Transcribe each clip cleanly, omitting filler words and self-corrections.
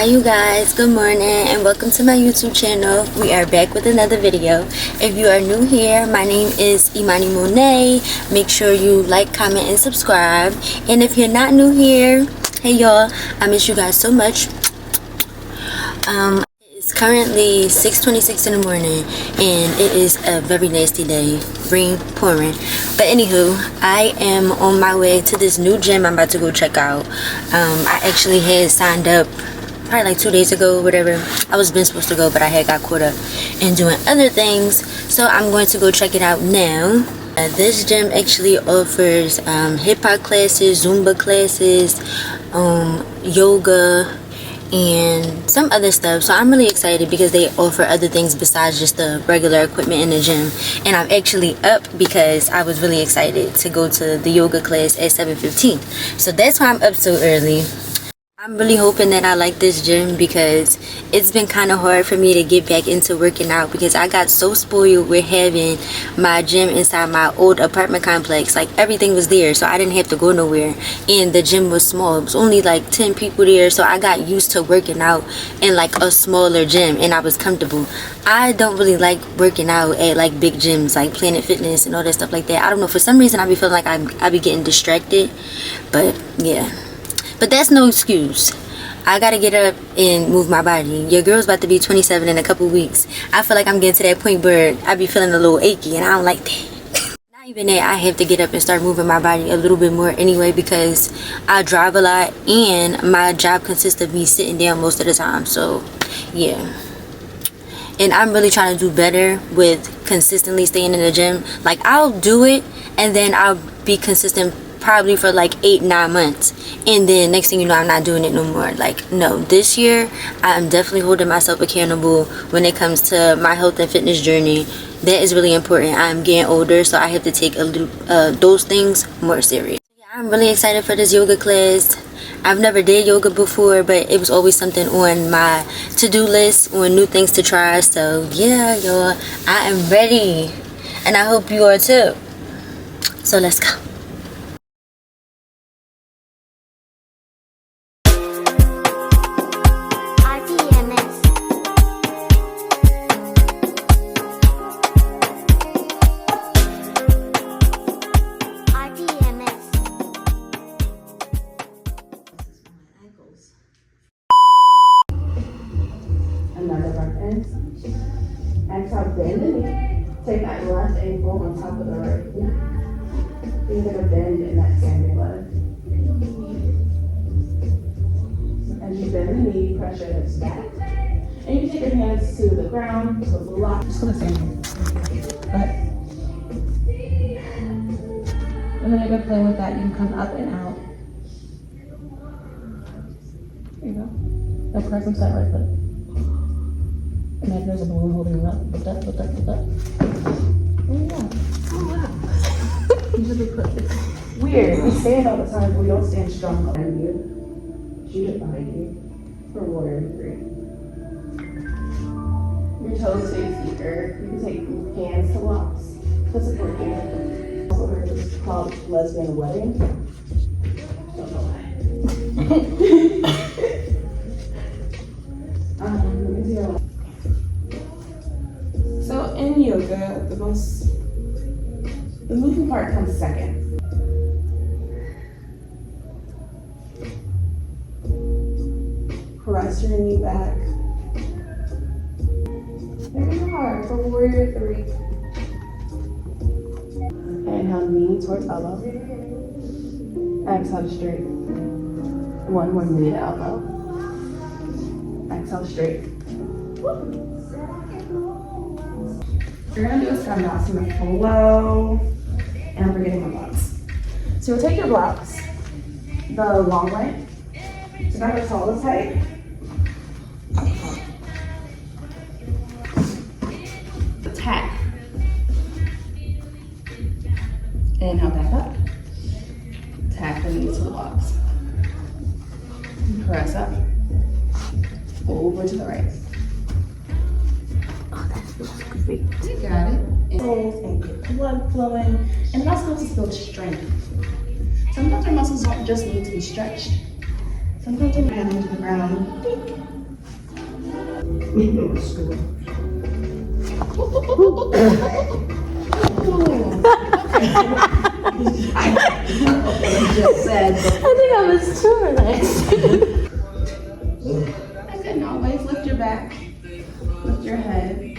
Hi you guys, good morning and welcome to my YouTube channel. We are back with another video. If you are new here, my name is Mone't. Make sure you like, comment, and subscribe. And if you're not new here, hey y'all, I miss you guys so much. It's currently 6:26 in the morning and it is a very nasty day, rain pouring. But anywho, I am on my way to this new gym I'm about to go check out. I actually had signed up probably like 2 days ago or whatever. I was been supposed to go, but I had got caught up in doing other things, so I'm going to go check it out now. This gym actually offers hip-hop classes, Zumba classes, yoga, and some other stuff. So I'm really excited because they offer other things besides just the regular equipment in the gym. And I'm actually up because I was really excited to go to the yoga class at 7:15. So that's why I'm up so early. I'm really hoping that I like this gym because it's been kind of hard for me to get back into working out because I got so spoiled with having my gym inside my old apartment complex. Like everything was there, so I didn't have to go nowhere, and the gym was small. It was only like 10 people there, so I got used to working out in like a smaller gym and I was comfortable. I don't really like working out at like big gyms like Planet Fitness and all that stuff like that. I don't know, for some reason I be feeling like I be getting distracted, but yeah. But that's no excuse. I gotta get up and move my body. Your girl's about to be 27 in a couple weeks. I feel like I'm getting to that point where I be feeling a little achy and I don't like that. Not even that, I have to get up and start moving my body a little bit more anyway because I drive a lot and my job consists of me sitting down most of the time. So yeah. And I'm really trying to do better with consistently staying in the gym. Like I'll do it and then I'll be consistent probably for like 8-9 months, and then next thing you know I'm not doing it no more. Like no, this year I'm definitely holding myself accountable when it comes to my health and fitness journey. That is really important. I'm getting older, so I have to take those things more serious. Yeah, I'm really excited for this yoga class. I've never did yoga before, but it was always something on my to-do list on new things to try. So yeah, y'all, I am ready and I hope you are too. So let's go. Another reference. Exhale, bend the knee. Take that left ankle on top of the right knee. You're gonna bend in that standing leg. As you bend the knee, press your hips back. And you take your hands to the ground, so block. Just gonna stand here. Go ahead. And then you're gonna play with that. You can come up and out. There you go. Now press inside right foot. Imagine there's a balloon holding you up. Lift up, lift up, lift up. Oh yeah. Oh wow. You should be perfect. Weird. We stand all the time, but we don't stand strong behind you. Shoot it behind you. For warrior 3. Your toes face the earth. You can take hands to blocks to support you. Also heard this called lesbian wedding. Don't know why. Let me see how. So in yoga, the moving part comes second. Press your knee back. Very hard for warrior 3. Inhale, knee towards elbow. Exhale straight. One more knee to elbow. Exhale straight. You're gonna do a Skandasana flow, and I'm forgetting my blocks. So you'll take your blocks the long way, so not as tall as height. Tap. Inhale back up. Tap the knees to the blocks. Press up. Over to the right. Great. You got it. And get blood flowing. And it also helps us build strength. Sometimes our muscles don't just need to be stretched. Sometimes we hand them to the ground. I think I was too relaxed. I couldn't always lift your back, lift your head.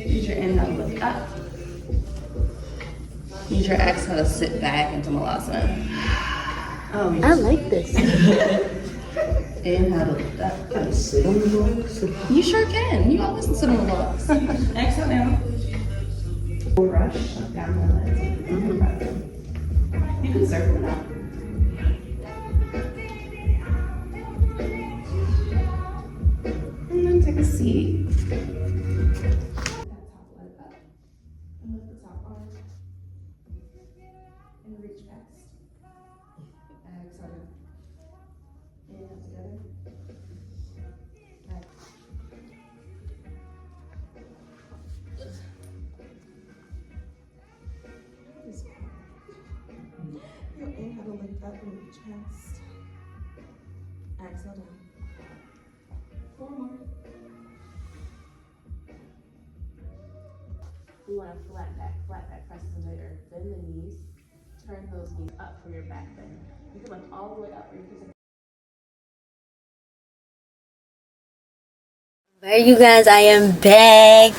Use your inhale to lift up. Use your exhale to sit back into Malasana. Oh, I like this. Inhale to lift up. Can I sit on the blocks? You sure can. You always sit on the blocks. Exhale now. Brush down the legs. You can circle it out. And then take a seat. That top leg up. And lift the top arm. And reach past. Exhale. Inhale together. Your inhale to lift up and reach past. Exhale down. 4 more. You want to flat back presses into the earth. Bend the knees. Turn those knees up for your back bend. You can lift all the way up or you can. Alright, you guys, I am back.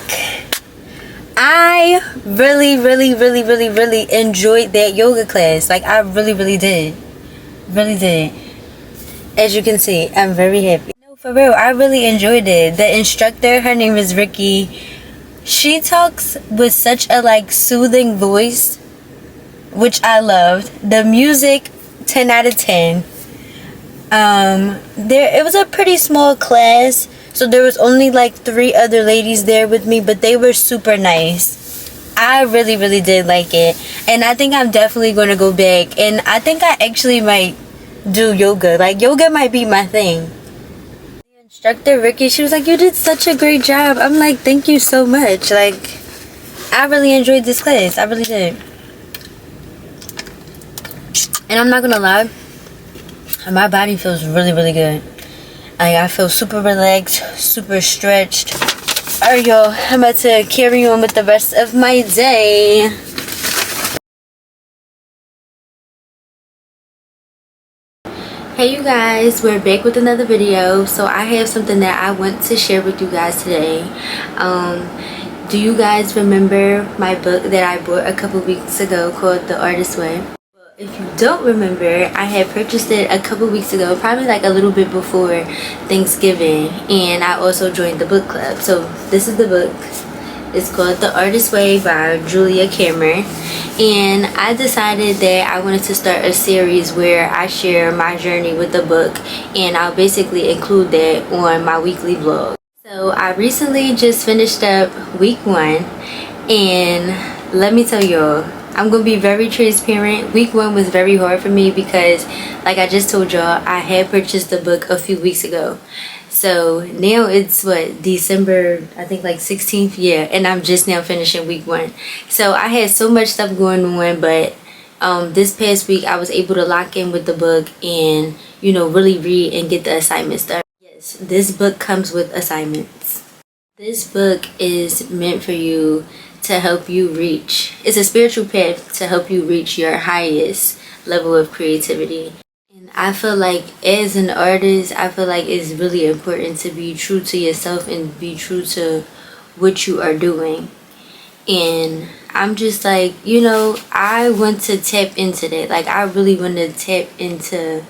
I really enjoyed that yoga class. Like, I really did. Really did. As you can see, I'm very happy. No, for real, I really enjoyed it. The instructor, her name is Ricky. She talks with such a like soothing voice, which I loved. The music, 10 out of 10. It was a pretty small class, so there was only like 3 other ladies there with me, but they were super nice. I really did like it, and I think I'm definitely going to go back, and I think I actually might do yoga. Like, yoga might be my thing. The instructor, Ricky, she was like, you did such a great job. I'm like, thank you so much. Like, I really enjoyed this class. I really did. And I'm not gonna lie, my body feels really good. Like, I feel super relaxed, super stretched. Alright, y'all, I'm about to carry on with the rest of my day. Hey you guys, we're back with another video. So I have something that I want to share with you guys today. Do you guys remember my book that I bought a couple weeks ago called The Artist's Way? If you don't remember, I had purchased it a couple weeks ago, probably like a little bit before Thanksgiving, and I also joined the book club. So this is the book. It's called The Artist's Way by Julia Cameron, and I decided that I wanted to start a series where I share my journey with the book, and I'll basically include that on my weekly blog. So I recently just finished up week 1, and let me tell y'all, I'm gonna be very transparent. Week 1 was very hard for me because, like I just told y'all, I had purchased the book a few weeks ago. So now it's what, December, I think like 16th, yeah, and I'm just now finishing week 1. So I had so much stuff going on, but this past week I was able to lock in with the book and, you know, really read and get the assignments done. Yes, this book comes with assignments. This book is meant for you to help you reach. It's a spiritual path to help you reach your highest level of creativity. And I feel like as an artist, I feel like it's really important to be true to yourself and be true to what you are doing. And I'm just like, you know, I want to tap into that. Like, I really want to tap into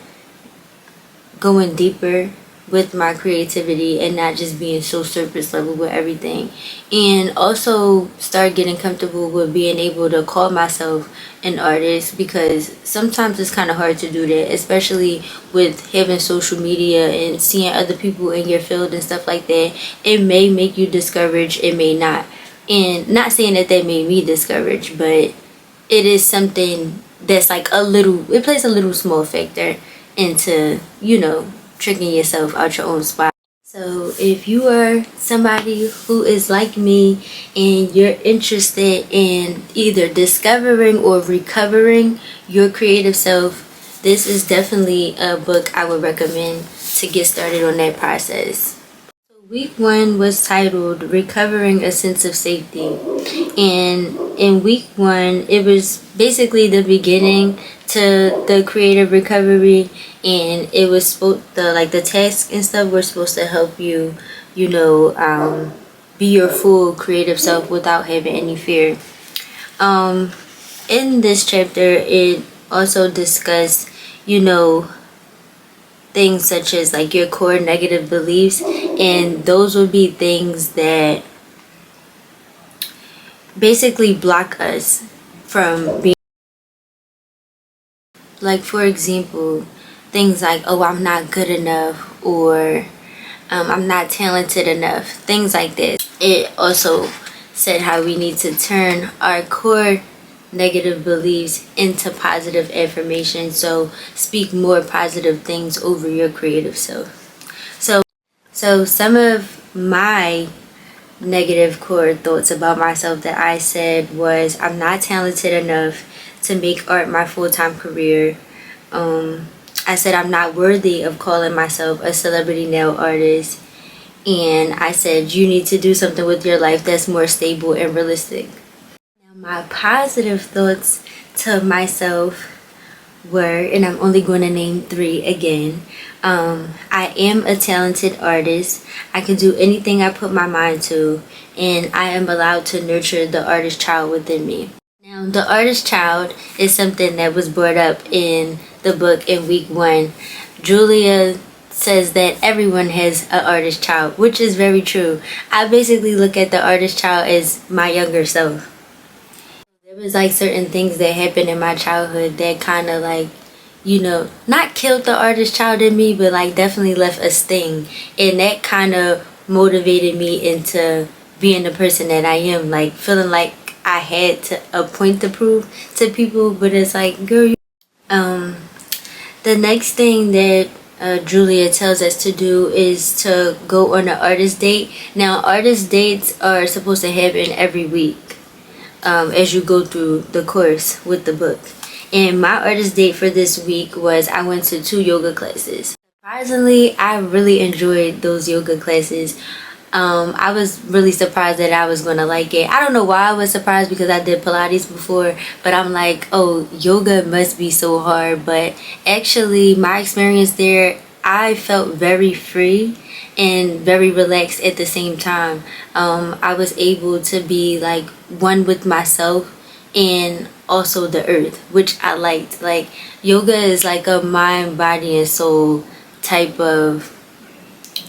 going deeper with my creativity and not just being so surface level with everything, and also start getting comfortable with being able to call myself an artist, because sometimes it's kind of hard to do that, especially with having social media and seeing other people in your field and stuff like that. It may make you discouraged, it may not, and not saying that made me discouraged, but it is something that's like it plays a little small factor into, you know, tricking yourself out your own spot. So if you are somebody who is like me and you're interested in either discovering or recovering your creative self, this is definitely a book I would recommend to get started on that process. Week 1 was titled Recovering a Sense of Safety, and in week 1 it was basically the beginning to the creative recovery, and it was the tasks and stuff were supposed to help you, be your full creative self without having any fear. In this chapter it also discussed, things such as like your core negative beliefs, and those would be things that basically block us from being, like, for example, things like, oh, I'm not good enough, or I'm not talented enough, things like this. It also said how we need to turn our core negative beliefs into positive affirmation. So speak more positive things over your creative self. So some of my negative core thoughts about myself that I said was, I'm not talented enough to make art my full-time career. I said I'm not worthy of calling myself a celebrity nail artist. And I said you need to do something with your life that's more stable and realistic. My positive thoughts to myself were, and I'm only going to name 3 again. I am a talented artist. I can do anything I put my mind to, and I am allowed to nurture the artist child within me. Now, the artist child is something that was brought up in the book in week 1. Julia says that everyone has an artist child, which is very true. I basically look at the artist child as my younger self. There was like certain things that happened in my childhood that kind of like, not killed the artist child in me, but like definitely left a sting. And that kind of motivated me into being the person that I am, like feeling like I had a point to prove to people. But it's like, girl, the next thing that Julia tells us to do is to go on an artist date. Now, artist dates are supposed to happen every week. As you go through the course with the book. And my artist date for this week was, I went to 2 yoga classes. Surprisingly, I really enjoyed those yoga classes. I was really surprised that I was going to like it. I don't know why I was surprised, because I did Pilates before, but I'm like, oh, yoga must be so hard. But actually, my experience there, I felt very free and very relaxed at the same time. I was able to be like one with myself and also the earth, which I liked. Like, yoga is like a mind, body, and soul type of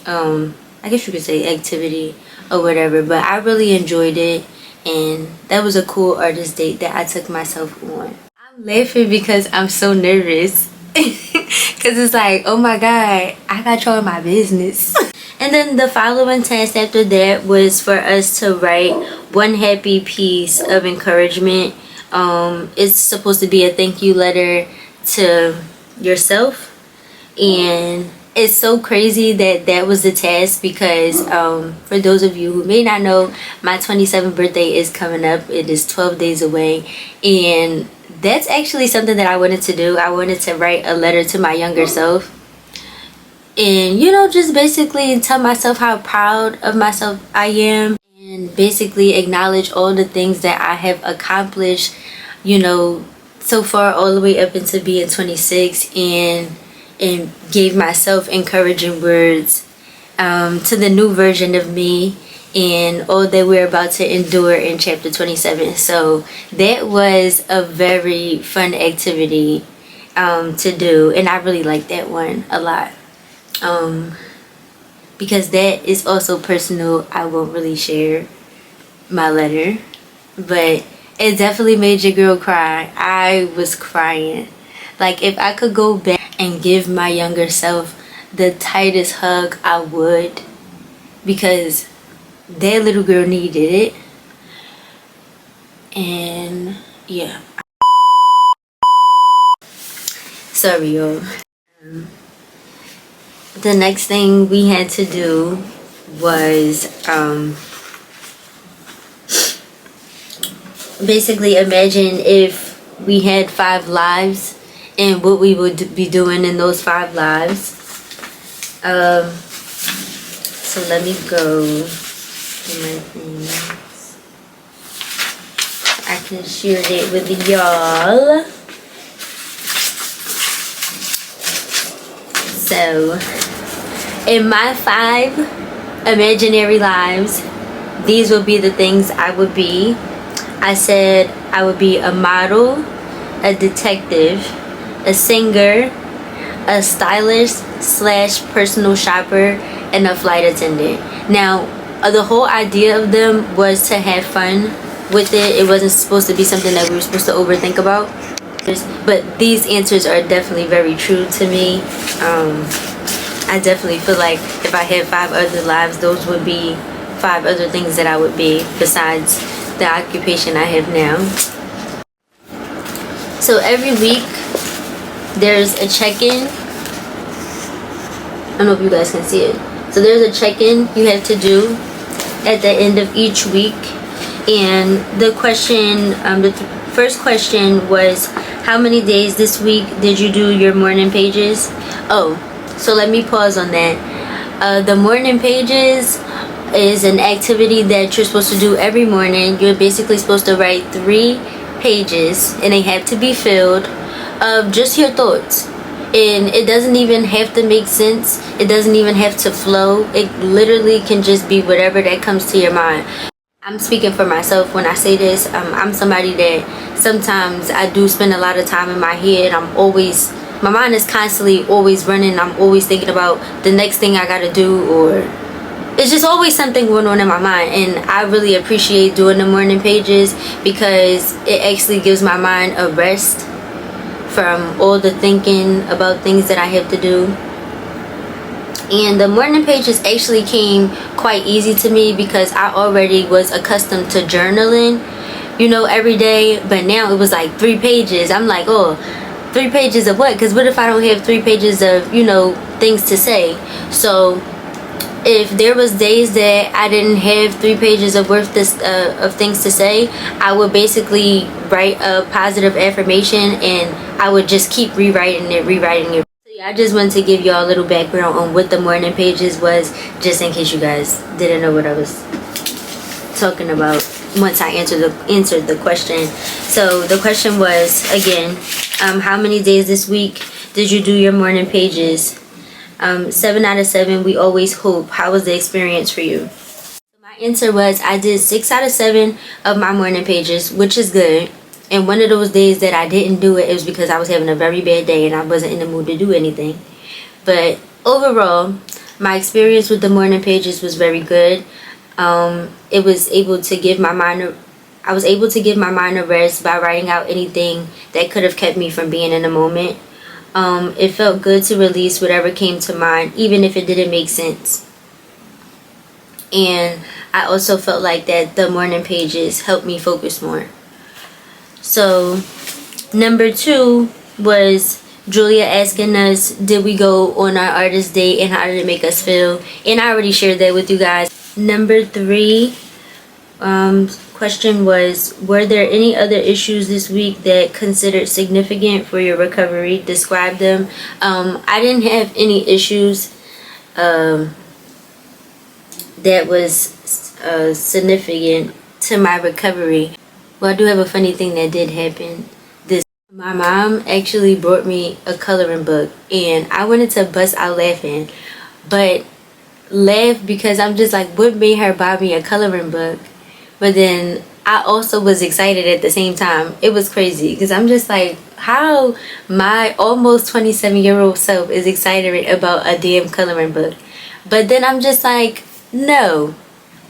I guess you could say activity or whatever, but I really enjoyed it, and that was a cool artist date that I took myself on. I'm laughing because I'm so nervous because it's like, oh my god, I got y'all in my business. And then the following task after that was for us to write one happy piece of encouragement. It's supposed to be a thank you letter to yourself, and it's so crazy that that was the task, because for those of you who may not know, my 27th birthday is coming up. It is 12 days away, and that's actually something that I wanted to do. I wanted to write a letter to my younger self, and just basically tell myself how proud of myself I am, and basically acknowledge all the things that I have accomplished, so far, all the way up into being 26, and gave myself encouraging words to the new version of me and all that we're about to endure in chapter 27. So that was a very fun activity to do, and I really like that one a lot. Because that is also personal. I won't really share my letter, but it definitely made your girl cry. I was crying. Like, if I could go back and give my younger self the tightest hug, I would, because that little girl needed it. And yeah, sorry y'all. The next thing we had to do was basically imagine if we had 5 lives and what we would be doing in those 5 lives. So let me go to my things. I can share it with y'all. So, in my 5 imaginary lives, these will be the things I would be. I said I would be a model, a detective, a singer, a stylist / personal shopper, and a flight attendant. Now, the whole idea of them was to have fun with it. It wasn't supposed to be something that we were supposed to overthink about. But these answers are definitely very true to me. I definitely feel like if I had 5 other lives, those would be 5 other things that I would be besides the occupation I have now. So every week there's a check-in. I don't know if you guys can see it. So there's a check-in you have to do at the end of each week. And the question, the first question was, how many days this week did you do your morning pages? Oh, so let me pause on that. The morning pages is an activity that you're supposed to do every morning. You're basically supposed to write 3 pages, and they have to be filled of just your thoughts. And it doesn't even have to make sense. It doesn't even have to flow. It literally can just be whatever that comes to your mind. I'm speaking for myself when I say this. I'm somebody that sometimes I do spend a lot of time in my head. My mind is constantly always running. I'm always thinking about the next thing I gotta do, or it's just always something going on in my mind. And I really appreciate doing the morning pages because it actually gives my mind a rest from all the thinking about things that I have to do. And the morning pages actually came quite easy to me because I already was accustomed to journaling, every day. But now it was like 3 pages. I'm like, oh, 3 pages of what? Because what if I don't have 3 pages of, things to say? So if there was days that I didn't have 3 pages of of things to say, I would basically write a positive affirmation, and I would just keep rewriting it. So yeah, I just wanted to give y'all a little background on what the morning pages was, just in case you guys didn't know what I was talking about once I answered the question. So the question was, again, how many days this week did you do your morning pages? 7 out of 7, we always hope. How was the experience for you? My answer was I did 6 out of 7 of my morning pages, which is good. And one of those days that I didn't do it, it was because I was having a very bad day and I wasn't in the mood to do anything. But overall, my experience with the morning pages was very good. I was able to give my mind a rest by writing out anything that could have kept me from being in the moment. It felt good to release whatever came to mind, even if it didn't make sense. And I also felt like that the morning pages helped me focus more. So number 2 was Julia asking us, did we go on our artist date and how did it make us feel? And I already shared that with you guys. Number 3 question was, were there any other issues this week that considered significant for your recovery? Describe them. I didn't have any issues that was significant to my recovery. Well, I do have a funny thing that did happen. My mom actually brought me a coloring book, and I wanted to bust out laughing, but laugh because I'm just like, what made her buy me a coloring book? But then I also was excited at the same time. It was crazy because I'm just like, how my almost 27-year-old self is excited about a damn coloring book. But then I'm just like, no,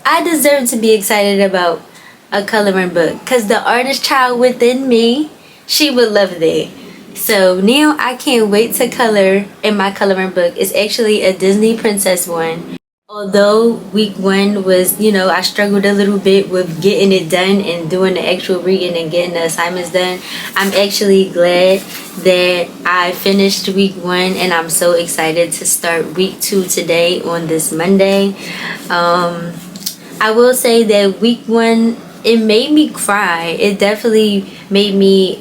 I deserve to be excited about a coloring book because the artist child within me, she would love that. So now I can't wait to color in my coloring book. It's actually a Disney princess one. Although week 1 was, I struggled a little bit with getting it done and doing the actual reading and getting the assignments done, I'm actually glad that I finished week 1, and I'm so excited to start week 2 today on this Monday. I will say that week 1, it made me cry. It definitely made me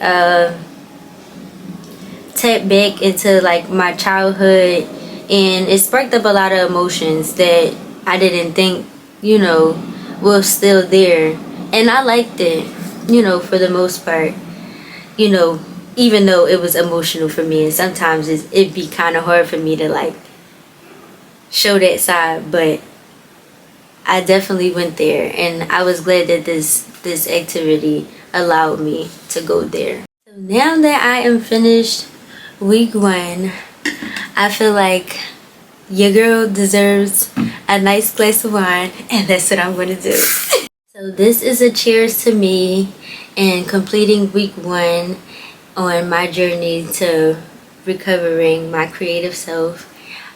tapped back into like my childhood, and it sparked up a lot of emotions that I didn't think, you know, was still there. And I liked it, you know, for the most part, you know, even though it was emotional for me, and sometimes it'd be kind of hard for me to like show that side, but I definitely went there, and I was glad that this activity allowed me to go there. So now that I am finished week 1, I feel like your girl deserves a nice glass of wine, and that's what I'm gonna do. So this is a cheers to me and completing week 1 on my journey to recovering my creative self.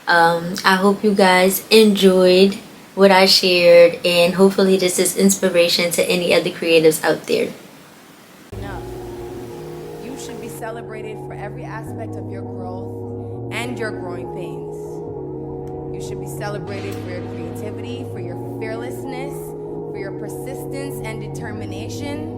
I hope you guys enjoyed what I shared, and hopefully this is inspiration to any other creatives out there. Enough. You should be celebrated for every aspect of your growth and your growing pains. You should be celebrated for your creativity, for your fearlessness, for your persistence and determination,